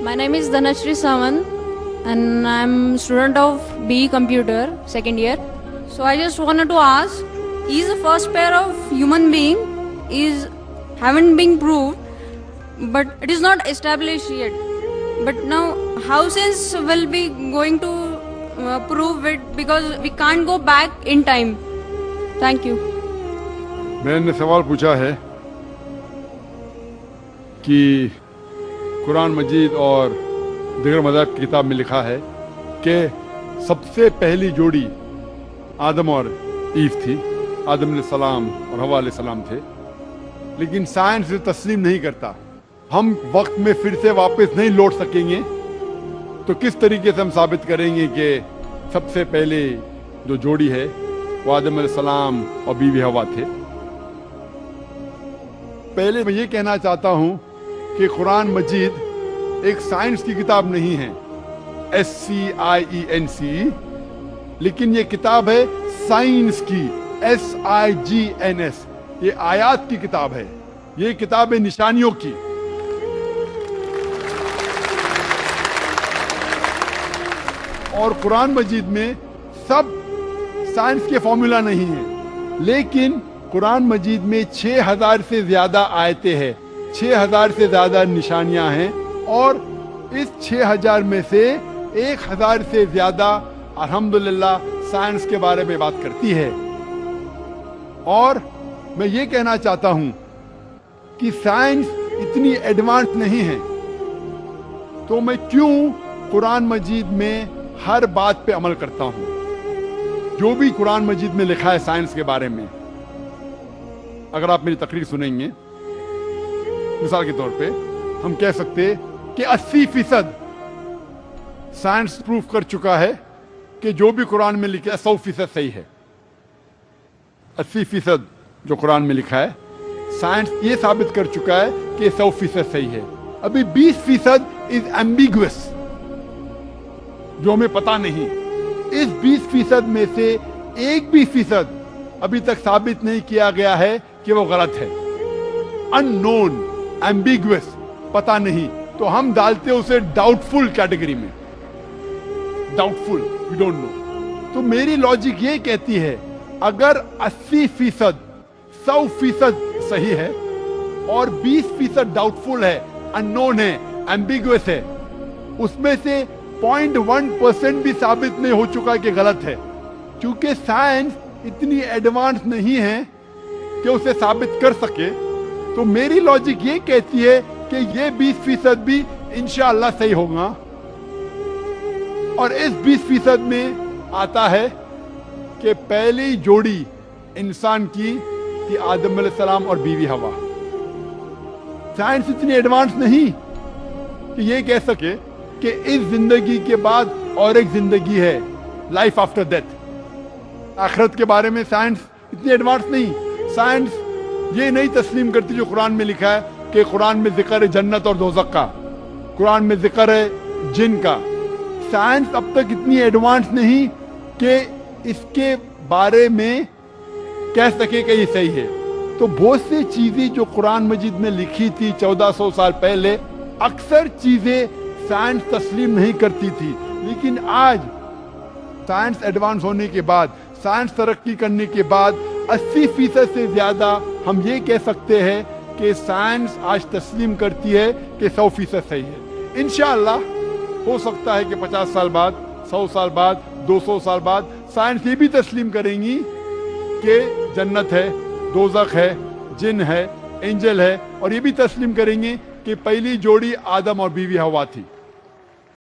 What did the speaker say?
My name is Dhanashri Samant and I'm student of BE Computer, second year. So I just wanted to ask, is the first pair of human being haven't been proved, but it is not established yet. But now how science will be going to prove it, because we can't go back in time. Thank you. मैंने सवाल पूछा है कि कुरान मजीद और दीगर मज़ाहिब की किताब में लिखा है कि सबसे पहली जोड़ी आदम और ईव थी, आदम अलैहिस्सलाम और हवा अलैहिस्सलाम थे, लेकिन साइंस इसे तस्लीम नहीं करता। हम वक्त में फिर से वापस नहीं लौट सकेंगे, तो किस तरीके से हम साबित करेंगे कि सबसे पहले जो जोड़ी है वो आदम अलैहिस्सलाम और बीवी हवा थे। पहले मैं ये कहना चाहता हूँ कि कुरान मजीद एक साइंस की किताब नहीं है, SCIENC, लेकिन ये किताब है साइंस की, SIGNS। ये आयात की किताब है, ये किताब है निशानियों की। और कुरान मजीद में सब साइंस के फॉर्मूला नहीं है, लेकिन कुरान मजीद में 6000 से ज्यादा आयतें हैं, 6000 से ज्यादा निशानियां हैं, और इस 6000 में से 1000 से ज्यादा अल्हम्दुलिल्लाह साइंस के बारे में बात करती है। और मैं ये कहना चाहता हूं कि साइंस इतनी एडवांस नहीं है, तो मैं क्यों कुरान मजीद में हर बात पे अमल करता हूं। जो भी कुरान मजीद में लिखा है साइंस के बारे में, अगर आप मेरी तकरीर सुनेंगे, मिसाल के तौर पे हम कह सकते कि 80% साइंस प्रूफ कर चुका है कि जो भी कुरान में लिखा है 100% सही है। 80% जो कुरान में लिखा है साइंस ये साबित कर चुका है कि 100% सही है। अभी 20% इज एम्बिगुअस, जो हमें पता नहीं। इस 20% में से 1% अभी तक साबित नहीं किया गया है कि वो गलत है। अननोन, एम्बिगुअस, पता नहीं, तो हम डालते उसे डाउटफुल कैटेगरी में। Doubtful, we don't know. तो मेरी लॉजिक ये कहती है, अगर 80% 100% सही है और 20% डाउटफुल है, अननोन है, एम्बिगुअस है, उसमें से 0.1% भी साबित नहीं हो चुका कि गलत है, क्योंकि साइंस इतनी एडवांस नहीं है कि उसे साबित कर सके। तो मेरी लॉजिक ये कहती है कि ये 20% भी इंशाअल्लाह सही होगा। और इस 20% में आता है कि पहली जोड़ी इंसान की थी आदम अलैहिस्सलाम और बीवी हवा। साइंस इतनी एडवांस नहीं कि ये कह सके कि इस जिंदगी के बाद और एक जिंदगी है, लाइफ आफ्टर डेथ। आखिरत के बारे में साइंस इतनी एडवांस नहीं। साइंस ये नहीं तस्लीम करती जो कुरान में लिखा है कि कुरान में जिक्र है जन्नत और दोज़ख का, कुरान में जिक्र है जिन का। साइंस अब तक इतनी एडवांस नहीं कि इसके बारे में कह सके कि ये सही है। तो बहुत सी चीजें जो कुरान मजीद में लिखी थी 1400 साल पहले, अक्सर चीजें साइंस तस्लीम नहीं करती थी, लेकिन आज साइंस एडवांस होने के बाद, साइंस तरक्की करने के बाद 80% से ज्यादा हम ये कह सकते हैं कि साइंस आज तस्लीम करती है कि 100% सही है। इंशाअल्लाह हो सकता है कि 50 साल बाद, 100 साल बाद, 200 साल बाद साइंस ये भी तस्लीम करेंगी कि जन्नत है, दोज़ख है, जिन है, एंजल है, और ये भी तस्लीम करेंगे कि पहली जोड़ी आदम और बीवी हवा थी।